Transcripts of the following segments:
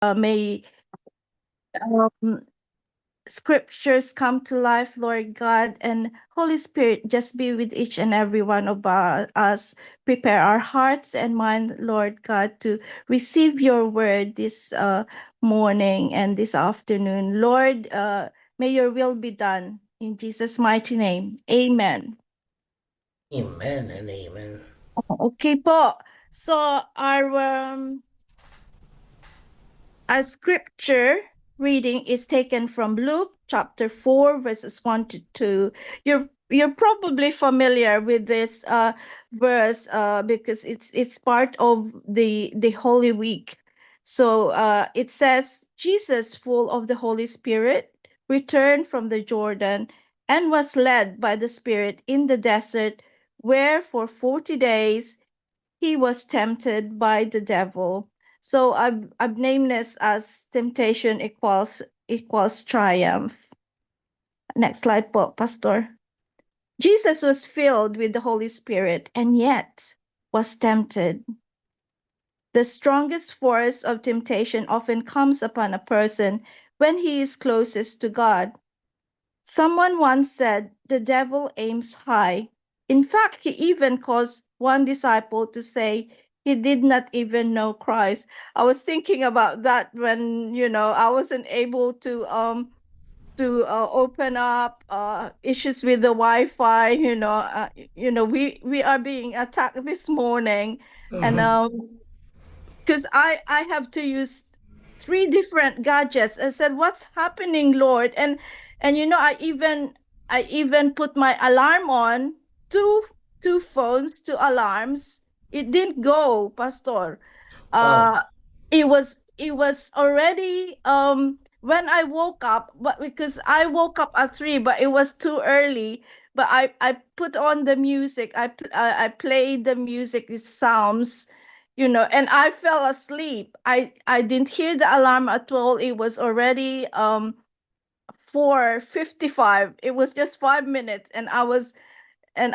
may um, scriptures come to life, Lord God, and Holy Spirit, just be with each and every one of us. Prepare our hearts and mind, Lord God, to receive your word this morning and this afternoon. Lord, may your will be done. In Jesus' mighty name, amen. Amen and amen. Okay po. So our scripture reading is taken from Luke chapter 4 verses 1 to 2. You're probably familiar with this verse because it's part of the Holy Week. So it says Jesus, full of the Holy Spirit, returned from the Jordan and was led by the Spirit in the desert, where for 40 days he was tempted by the devil. So I've named this as temptation equals triumph. Next slide po, Pastor. Jesus was filled with the Holy Spirit and yet was tempted. The strongest force of temptation often comes upon a person when he is closest to God. Someone once said the devil aims high. In fact, he even caused one disciple to say he did not even know Christ. I was thinking about that when, I wasn't able to open up issues with the Wi-Fi, we are being attacked this morning, and Mm-hmm. because I have to use three different gadgets. I said, "What's happening, Lord?" And I even put my alarm on, two two phones, two alarms. It didn't go, Pastor. Oh, Uh, it was already when I woke up, but because I woke up at 3, but it was too early. But I put on the music. I played the music. It Psalms, and I fell asleep. I didn't hear the alarm at all. It was already 4:55. It was just 5 minutes, and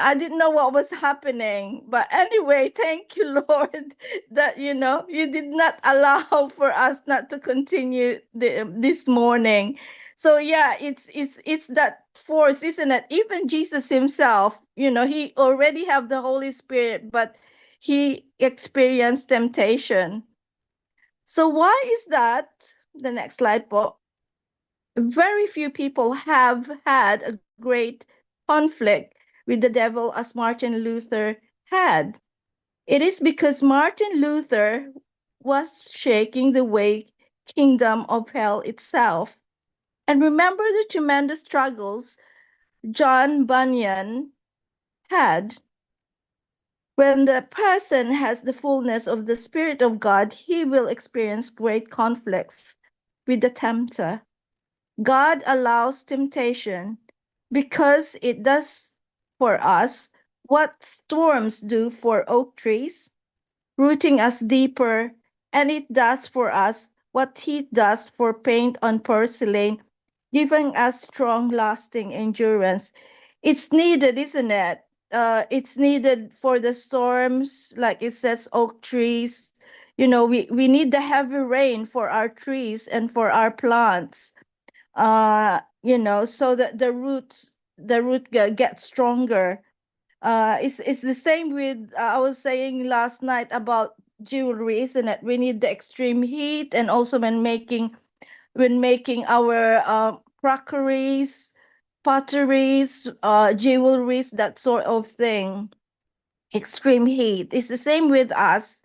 I didn't know what was happening. But anyway, thank you, Lord, that you did not allow for us not to continue this morning. So yeah, it's that force, isn't it? Even Jesus himself, he already have the Holy Spirit, but he experienced temptation. So why is that? The next slide, po. Very few people have had a great conflict with the devil as Martin Luther had. It is because Martin Luther was shaking the way kingdom of hell itself. And remember the tremendous struggles John Bunyan had. When the person has the fullness of the Spirit of God, he will experience great conflicts with the tempter. God allows temptation because it does for us what storms do for oak trees, rooting us deeper, and it does for us what heat does for paint on porcelain, giving us strong, lasting endurance. It's needed, isn't it? It's needed for the storms, like it says, oak trees. We need the heavy rain for our trees and for our plants, so that the root gets stronger. It's the same with, I was saying last night about jewelry, isn't it? We need the extreme heat, and also when making our crockeries, potteries, jewelries, that sort of thing. Extreme heat. It's the same with us.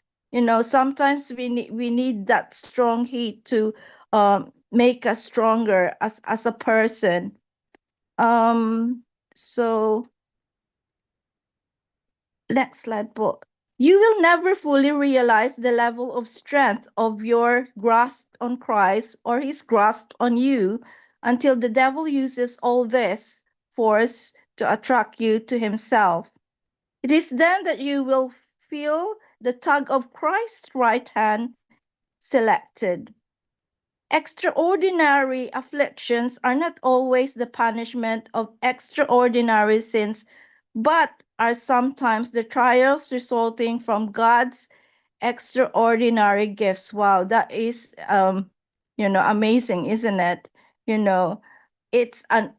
Sometimes we need that strong heat to make us stronger as a person. So next slide, po. You will never fully realize the level of strength of your grasp on Christ or his grasp on you until the devil uses all this force to attract you to himself. It is then that you will feel the tug of Christ's right hand selected. Extraordinary afflictions are not always the punishment of extraordinary sins, but are sometimes the trials resulting from God's extraordinary gifts. Wow, that is amazing, isn't it? You know, it's an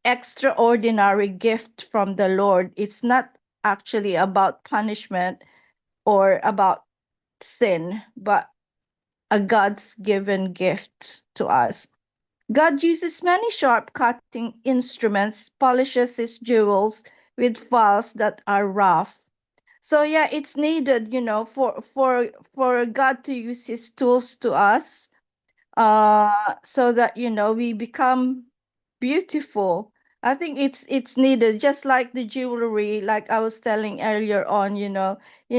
extraordinary gift from the Lord. It's not actually about punishment or about sin, but a God's given gift to us. God uses many sharp cutting instruments, polishes his jewels with files that are rough. So yeah, it's needed, for God to use his tools to us, so that we become beautiful. I think it's needed, just like the jewelry, like I was telling earlier on. You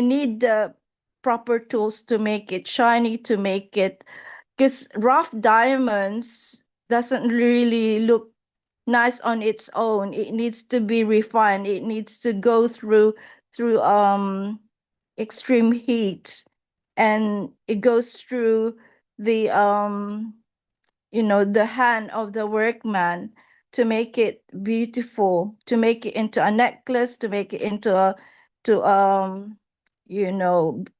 need the proper tools to make it shiny, to make it, because rough diamonds doesn't really look nice on its own. It needs to be refined. It needs to go through extreme heat, and it goes through the hand of the workman to make it beautiful, to make it into a necklace, to make it into a to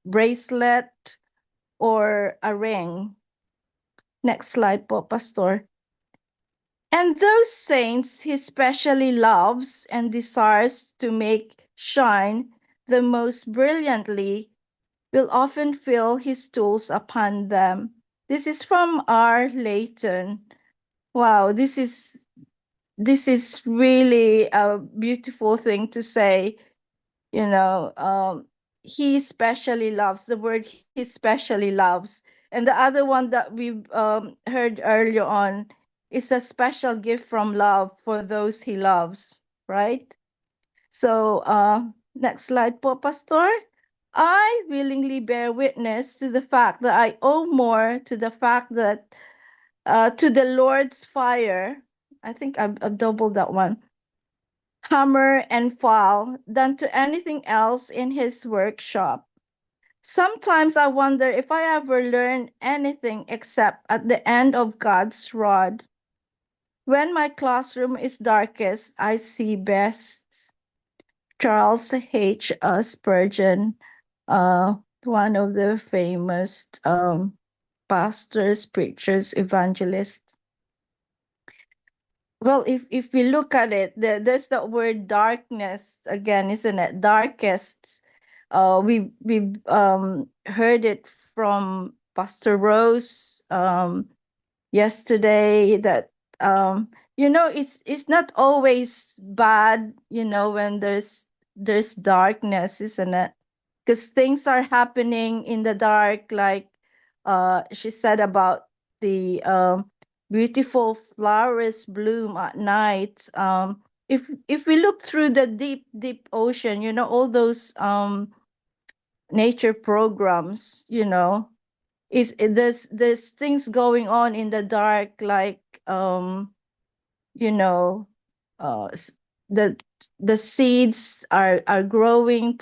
bracelet or a ring. Next slide po, Pastor. And those saints he specially loves and desires to make shine the most brilliantly will often feel his tools upon them. This is from R. Layton. Wow, this is really a beautiful thing to say. He especially loves, the word he especially loves. And the other one that we've heard earlier on is a special gift from love for those he loves, right? So next slide po, Pastor. I willingly bear witness to the fact that I owe more to the fact that to the Lord's fire. I think I've doubled that one, hammer and file, than to anything else in his workshop. Sometimes I wonder if I ever learned anything except at the end of God's rod. When my classroom is darkest, I see best. Charles H. Spurgeon, one of the famous pastors, preachers, evangelists. Well, if we look at it, there's that word darkness again, isn't it? Darkest. We've heard it from Pastor Rose yesterday, that it's not always bad, when there's darkness, isn't it? Because things are happening in the dark, like she said about the beautiful flowers bloom at night. If we look through the deep ocean, all those nature programs, there's things going on in the dark, like you know s- the the seeds are growing.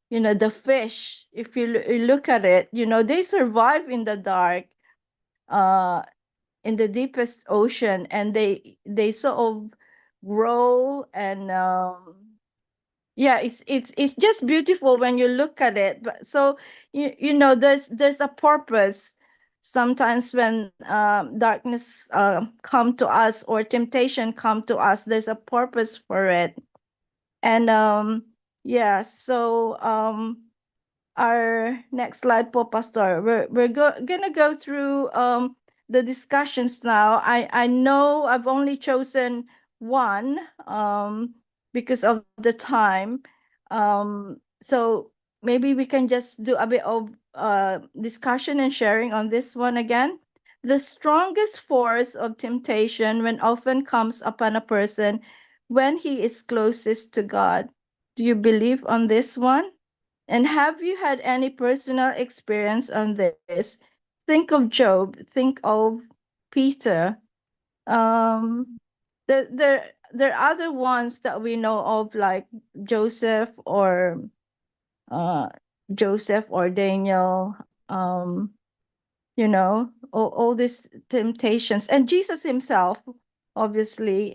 The fish, if you look at it, they survive in the dark, uh in the deepest ocean, and they sort of grow. And yeah, it's just beautiful when you look at it. But so there's a purpose. Sometimes when darkness come to us, or temptation come to us, there's a purpose for it. And yeah, so our next slide po, Pastor. We're gonna go through the discussions now. I know I've only chosen one because of the time. So maybe we can just do a bit of discussion and sharing on this one again. The strongest force of temptation when often comes upon a person when he is closest to God. Do you believe on this one? And have you had any personal experience on this? Think of Job, think of Peter. Um, there are other ones that we know of, like Joseph or uh, Joseph or Daniel. All these temptations, and Jesus himself, obviously,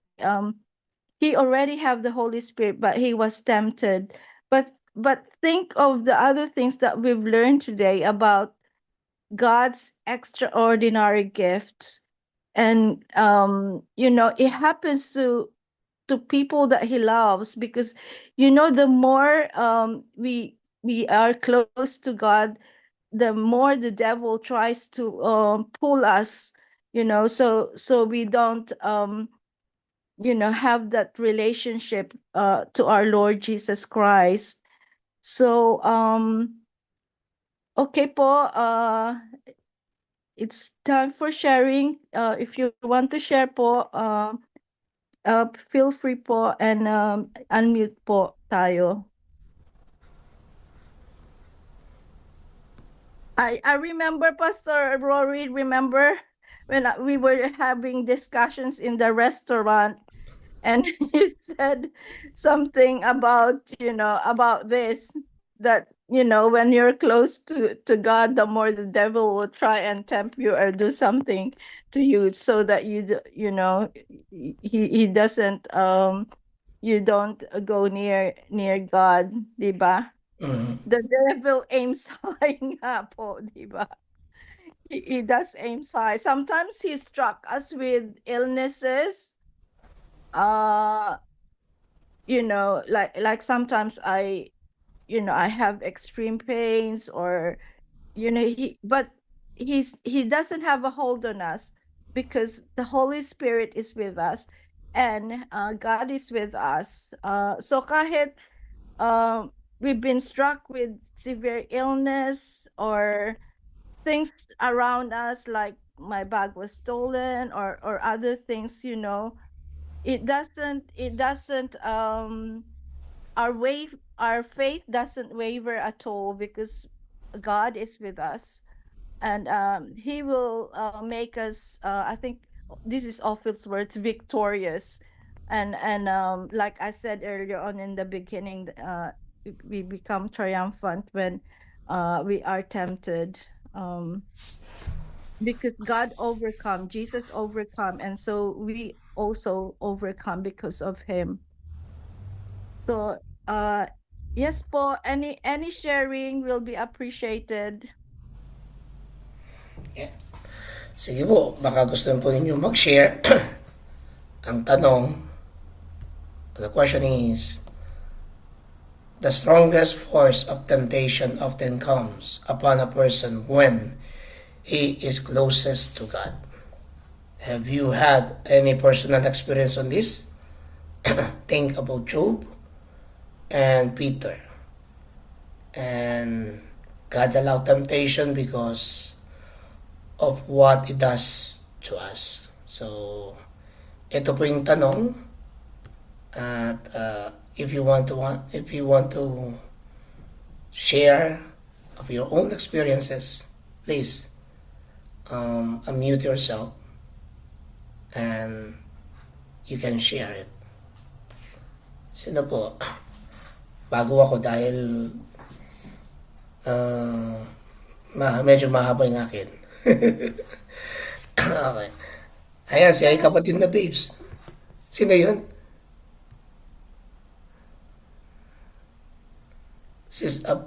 he already have the Holy Spirit, but he was tempted. But but think of the other things that we've learned today about God's extraordinary gifts. And it happens to people that he loves, because the more we are close to God, the more the devil tries to pull us, so we don't have that relationship to our Lord Jesus Christ. So okay po, it's time for sharing. If you want to share po, feel free po, and unmute po tayo. I remember, Pastor Rory, remember when we were having discussions in the restaurant, and you said something about, about this, that, when you're close to God, the more the devil will try and tempt you or do something to you, so that he doesn't, you don't go near God, diba? Mm. The devil aims high nga po, diba? He does aim high. Sometimes he struck us with illnesses. Uh, like sometimes I have extreme pains, or but he doesn't have a hold on us, because the Holy Spirit is with us, and God is with us. So kahit we've been struck with severe illness, or things around us, like my bag was stolen, or other things, it doesn't our faith doesn't waver at all, because God is with us, and he will make us, I think this is Ophil's words, victorious. And like I said earlier on in the beginning, we become triumphant when we are tempted, because Jesus overcome, and so we also overcome because of him. So yes po, any sharing will be appreciated. Yeah. Sige po, baka gusto po ninyo mag-share. Ang tanong, the question is, the strongest force of temptation often comes upon a person when he is closest to God. Have you had any personal experience on this? Think about Job and Peter. And God allowed temptation because of what it does to us. So, ito po yung tanong. At if you want to share of your own experiences, please unmute yourself and you can share it. Sino po? Bago ako dahil medyo mahaba yung akin. Okay. Ayan, si ay kapatid na babes. Sino yun?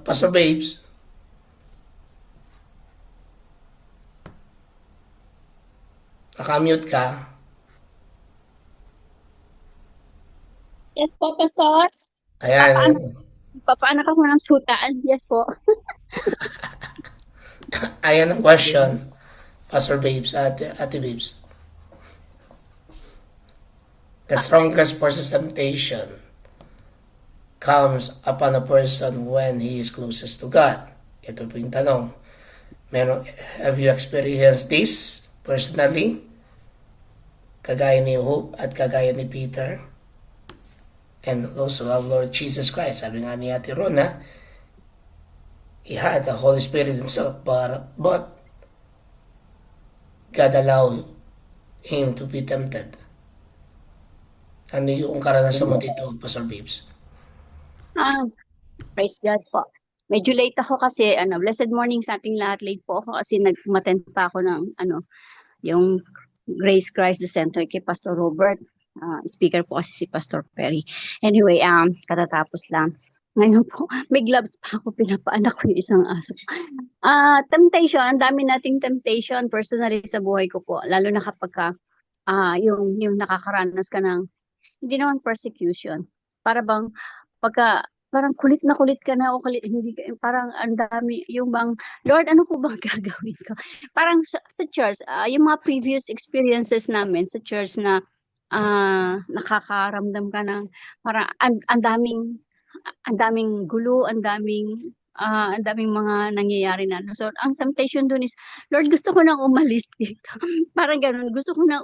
Pastor Babes. Nakamute ka. Yes po, Pastor. Ayan. Papaanak ako ng tutaan. Yes po. Ayan ang question. Pastor Babes, Ate Babes. The strongest force of temptation comes upon a person when he is closest to God. Ito po yung tanong. Have you experienced this personally? Kagaya ni Hope at kagaya ni Peter? And also our Lord Jesus Christ. Sabi nga ni Ate Rona, he had the Holy Spirit himself, but God allowed him to be tempted. Ano yung karanasan mo dito, Pastor Babes? Praise God po. Medyo late ako kasi, blessed morning sa ating lahat. Late po ako kasi nag-attend pa ako ng, yung Grace Christ the Center kay Pastor Robert. Speaker po kasi si Pastor Perry. Anyway, katatapos lang. Ngayon po, may gloves pa ako, pinapaanak ko yung isang aso. Temptation, ang dami nating temptation personally sa buhay ko po, lalo na kapag yung nakakaranas ka ng, hindi naman persecution, para bang, pagka, parang kulit na kulit ka na, o kulit, hindi ka, parang ang dami, yung bang, Lord, ano po bang gagawin ko? Parang sa church, yung mga previous experiences namin sa church na, nakakaramdam ka ng, parang, ang daming gulo, ang daming mga nangyayari na ano. So, ang temptation dun is, Lord, gusto ko nang umalis dito. Parang ganun, gusto ko nang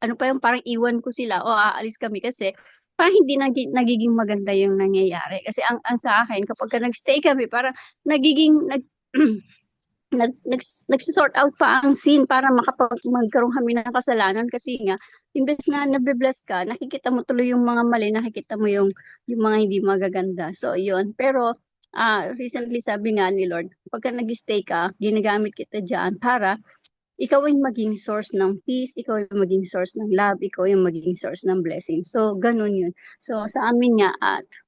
ano pa yung parang iwan ko sila o aalis kami kasi parang hindi nagiging maganda yung nangyayari. Kasi ang sa akin, kapag ka nagstay kami, parang nagiging, nagsisort out pa ang scene para magkaroon kami ng kasalanan kasi nga imbes na nabe-bless ka, nakikita mo tuloy yung mga mali, nakikita mo yung mga hindi magaganda. So, yun. Pero, recently sabi nga ni Lord, pagka nag-stay ka, ginagamit kita dyan para ikaw yung maging source ng peace, ikaw yung maging source ng love, ikaw yung maging source ng blessing. So, ganun yun. So, sa amin nga,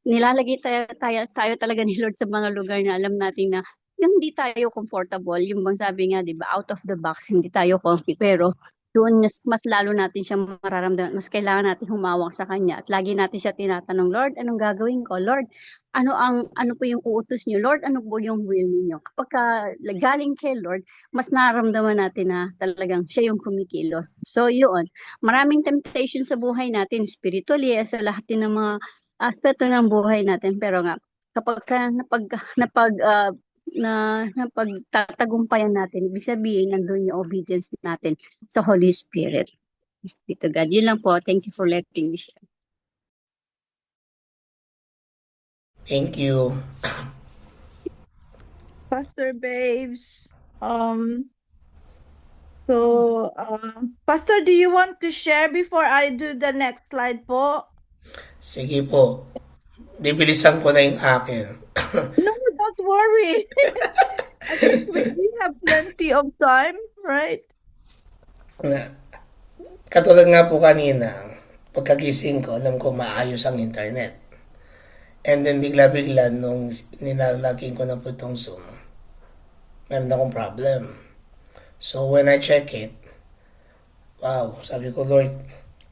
nilalagay tayo talaga ni Lord sa mga lugar na alam natin na yung hindi tayo comfortable, yung bang sabi nga, di ba, out of the box, hindi tayo comfy, pero doon mas lalo natin siya mararamdaman, mas kailangan natin humawak sa Kanya at lagi natin siya tinatanong, Lord, anong gagawin ko? Lord, ano po yung uutos niyo? Lord, ano po yung will niyo? Kapag galing kay Lord, mas nararamdaman natin na talagang siya yung kumikilos. So, yun. Maraming temptation sa buhay natin, spiritually, sa lahat din ng mga aspeto ng buhay natin. Pero nga, kapag napagtatagumpayan natin, ibig sabihin, nandun yung obedience natin sa Holy Spirit. Peace be to God. Yun lang po. Thank you for letting me share. Thank you. Pastor Babes. Pastor, do you want to share before I do the next slide po? Sige po. Bibilisan ko na yung akin. No, don't worry. I think we have plenty of time, right? Katulad nga po kanina, pagkagising ko, alam ko maayos ang internet. And then bigla-bigla nung nilalagin ko na po itong Zoom, meron akong problem. So when I check it, wow, sabi ko, Lord,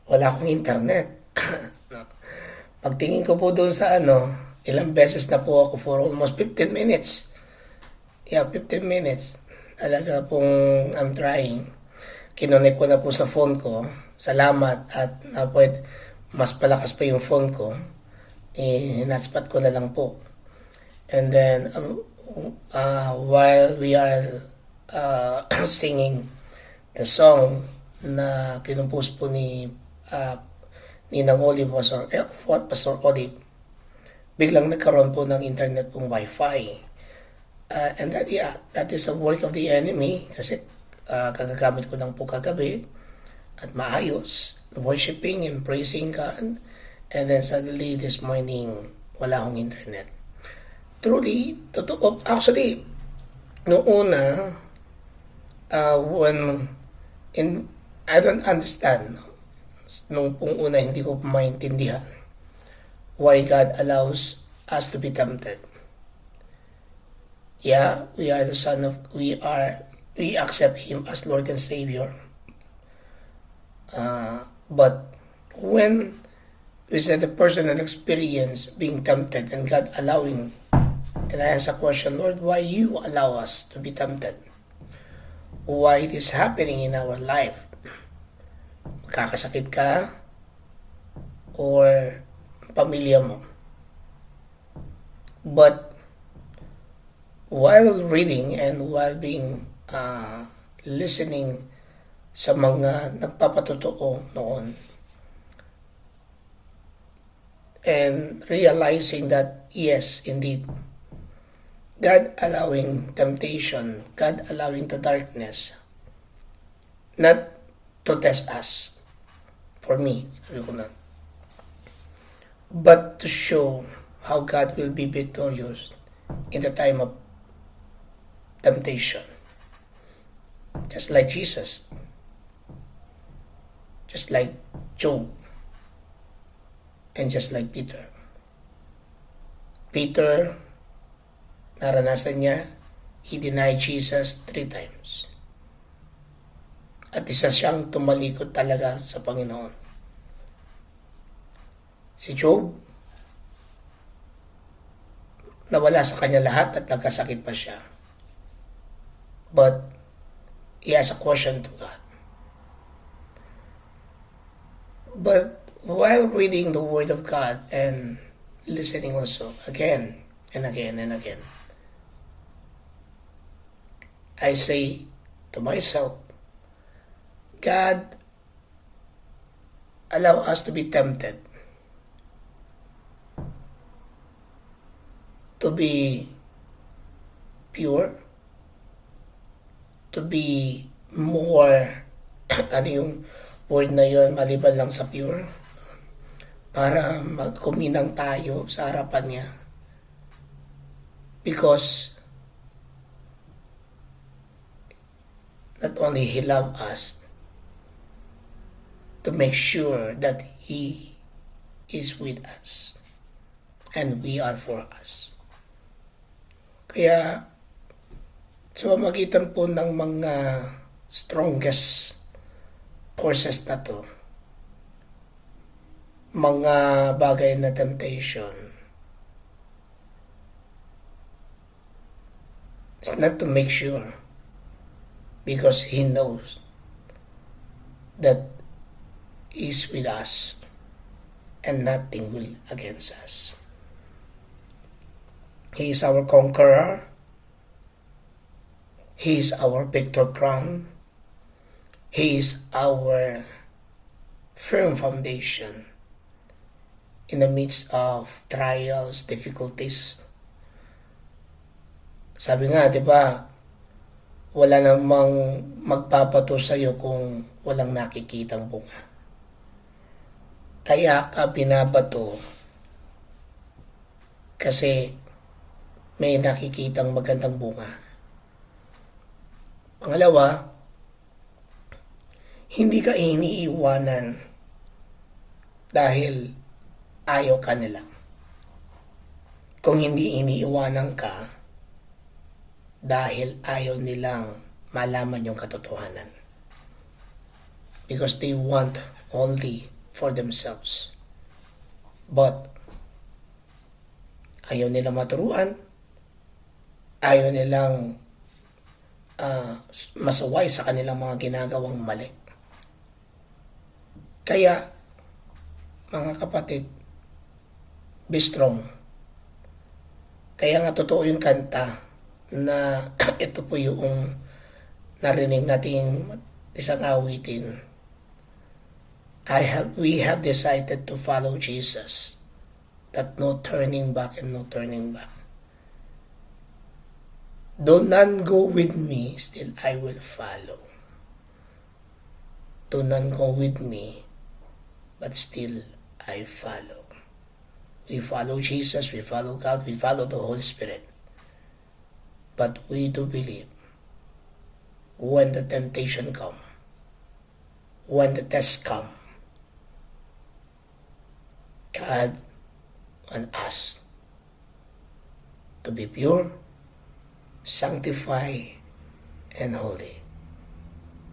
wala akong internet. Pagtingin ko po doon sa ilang beses na po ako for almost 15 minutes. Yeah, 15 minutes. Talaga pong I'm trying. Kinonek ko na po sa phone ko. Salamat at mas palakas pa yung phone ko. Hinatspot ko na lang po. And then, while we are singing the song na kinumpos po ni Ninang Olive, Pastor Olive, biglang nagkaroon po ng internet pong wifi. And that is a work of the enemy kasi kagagamit ko lang po kagabi at maayos, worshiping and praising God. And then suddenly this morning, wala akong internet. Truly, totoo. Actually, noong una, I don't understand. Nung pong una, hindi ko maintindihan why God allows us to be tempted. Yeah, we accept Him as Lord and Savior. But when we said the personal experience being tempted and God allowing, and I ask a question, Lord, why you allow us to be tempted? Why it is happening in our life? Magkakasakit ka or pamilya mo? But while reading and while being listening sa mga nagpapatotoo noon and realizing that yes, indeed, God allowing temptation, God allowing the darkness, not to test us, for me, sabi ko na, but to show how God will be victorious in the time of temptation. Just like Jesus, just like Job, and just like Peter. Peter, naranasan niya, he denied Jesus 3 times. At isa siyang tumalikod talaga sa Panginoon. Si Job, nawala sa kanya lahat at nagkasakit pa siya. But he has a question to God. But while reading the Word of God and listening also again and again and again, I say to myself, God, allow us to be tempted, to be pure, to be more, ano yung word na yun, maliban lang sa pure, para magkuminang tayo sa harapan niya. Because not only He loves us, to make sure that He is with us and we are for us. Kaya sa pamagitan po ng mga strongest forces na to, mga bagay na temptation, it's not to make sure, because He knows that He is with us and nothing will against us. He is our conqueror. He is our victor crown. He is our firm foundation in the midst of trials, difficulties. Sabi nga, di ba, wala namang magpapato sa'yo kung walang nakikitang bunga. Kaya ka binabato kasi may nakikitang magandang bunga. Pangalawa, hindi ka iniiwanan dahil ayaw ka nila. Kung hindi iniiwanan ka dahil ayaw nilang malaman yung katotohanan. Because they want only for themselves. But ayaw nilang maturuan, ayaw nilang masaway sa kanilang mga ginagawang mali. Kaya, mga kapatid, be strong. Kaya nga totoo yung kanta na ito po yung narinig nating isang awitin. We have decided to follow Jesus, that no turning back and no turning back. Though none go with me, still I will follow. Though none go with me, but still I follow. We follow Jesus, we follow God, we follow the Holy Spirit. But we do believe when the temptation come, when the test come, God wants us to be pure, sanctified, and holy,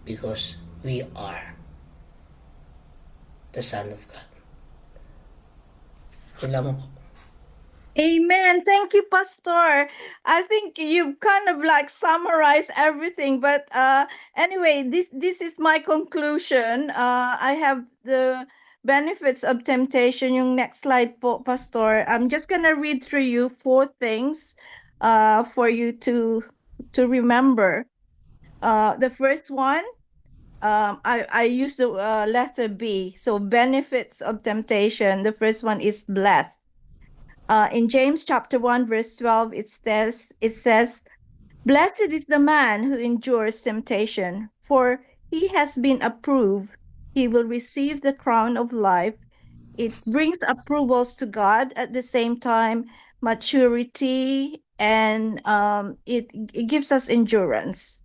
because we are the Son of God. Yun lamang po. Amen. Thank you, Pastor. I think you've kind of like summarized everything, but anyway, this is my conclusion. I have the benefits of temptation. Yung next slide po, Pastor. I'm just gonna read through you 4 things for you to remember. The first one, I use the letter B. So benefits of temptation. The first one is blessed. In James chapter 1 verse 12, it says, "Blessed is the man who endures temptation, for he has been approved. He will receive the crown of life." It brings approvals to God, at the same time maturity, and it gives us endurance.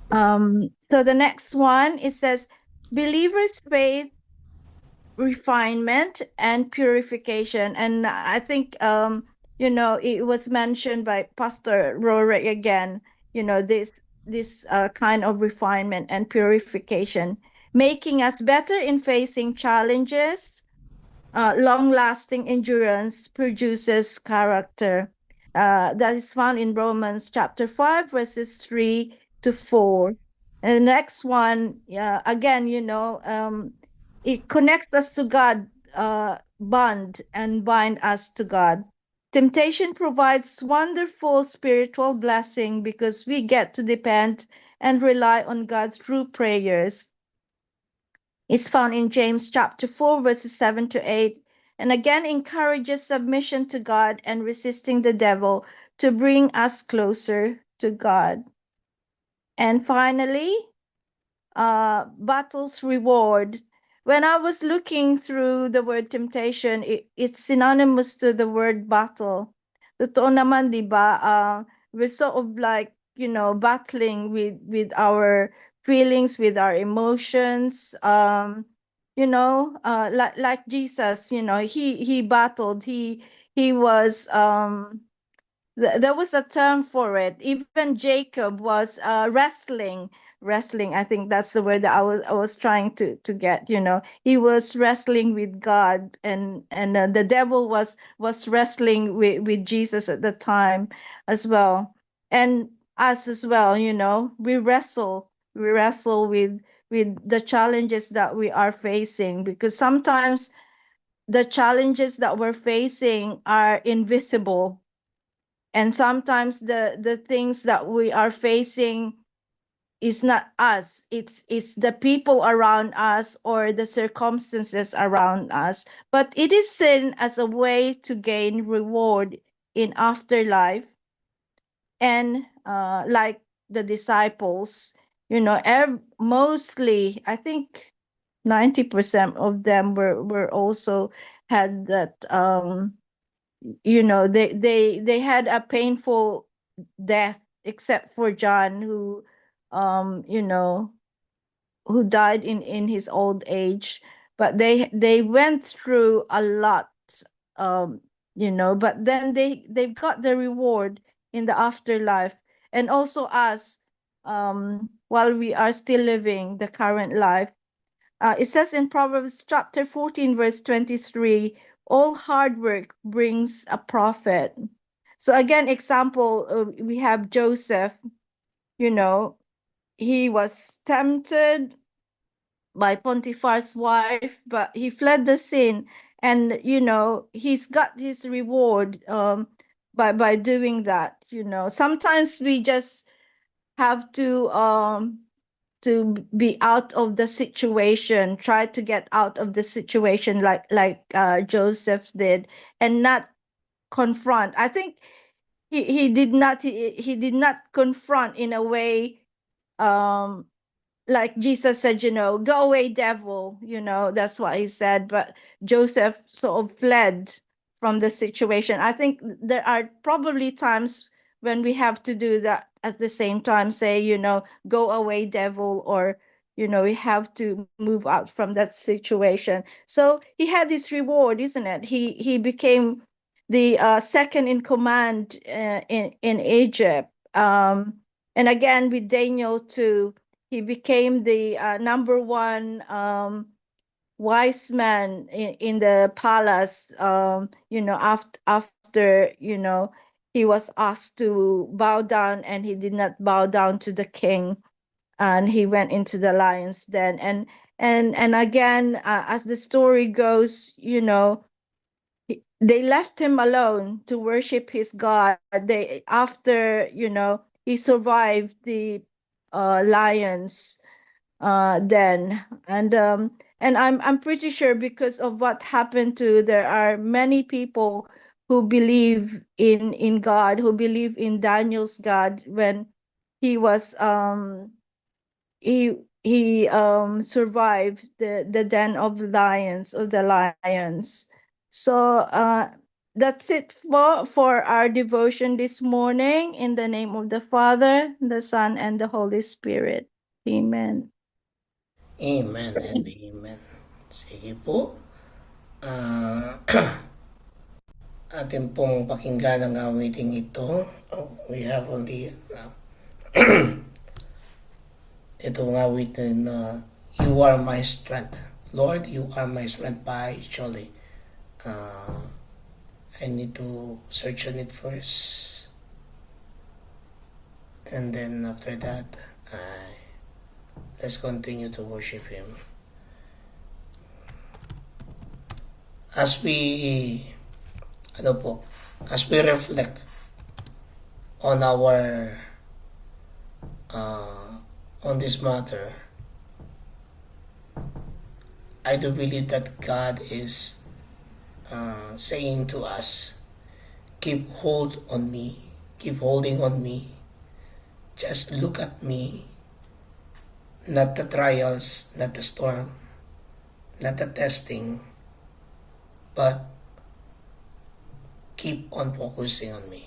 So the next one, it says, believers' faith, refinement, and purification. And I think it was mentioned by Pastor Rory again, this kind of refinement and purification, making us better in facing challenges. Long-lasting endurance produces character. That is found in Romans chapter 5, verses 3 to 4. And the next one, again, it connects us to God, bond and bind us to God. Temptation provides wonderful spiritual blessing because we get to depend and rely on God through prayers. It's found in James chapter 4, verses 7 to 8, and again encourages submission to God and resisting the devil to bring us closer to God. And finally, battle's reward. When I was looking through the word temptation, it's synonymous to the word battle. Totoo naman, di ba? We're sort of like, battling with our feelings, with our emotions. Like Jesus, he battled. He was there was a term for it. Even Jacob was wrestling. I think that's the word that I was trying to get. He was wrestling with God, and the devil was wrestling with Jesus at the time as well, and us as well. We wrestle with the challenges that we are facing, because sometimes the challenges that we're facing are invisible, and sometimes the things that we are facing is not us, it's the people around us or the circumstances around us, but it is seen as a way to gain reward in afterlife. And like the disciples, mostly, I think 90% of them were also had that, they had a painful death, except for John, um you know who died in his old age. But they went through a lot, um but then they've got the reward in the afterlife. And also us, while we are still living the current life. It says in Proverbs chapter 14, verse 23, all hard work brings a profit. So again, example, we have Joseph, you know, he was tempted by Potiphar's wife, but he fled the sin, and he's got his reward by doing that. Sometimes we just have to be out of the situation, try to get out of the situation, like Joseph did, and not confront. I think he did not confront in a way, um like Jesus said, go away, devil. That's what he said. But Joseph sort of fled from the situation. I think there are probably times when we have to do that at the same time, say, go away, devil, or, we have to move out from that situation. So he had his reward, isn't it? He became the second in command in Egypt. And again, with Daniel too, he became the number one wise man in the palace. After he was asked to bow down, and he did not bow down to the king, and he went into the lion's den. And again, as the story goes, they left him alone to worship his God. They after he survived the lions then. And I'm pretty sure, because of what happened to, there are many people who believe in God, who believe in Daniel's God, when he was he survived the den of lions. So that's it for our devotion this morning. In the name of the Father, the Son, and the Holy Spirit. Amen. Amen and amen. Sige po. Ah, atin pong pakinggan ang awiting ito. We have only itong awitin na You Are My Strength. Lord, You Are My Strength by Jolly. I need to search on it first. And then after that, let's continue to worship Him. As we reflect on our on this matter, I do believe that God is saying to us, keep hold on me, keep holding on me, just look at me, not the trials, not the storm, not the testing, but keep on focusing on me.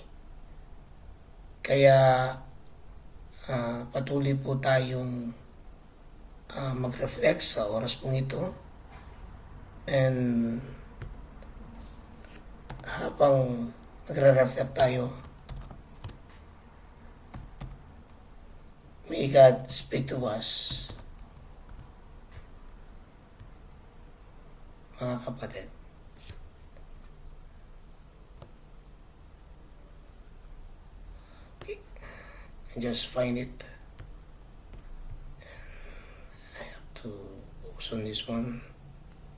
Kaya patuloy po tayong mag-reflect sa oras pong ito, and habang nagre-reflect tayo, may God speak to us, mga kapatid. Okay. I just find it. I have to focus on this one.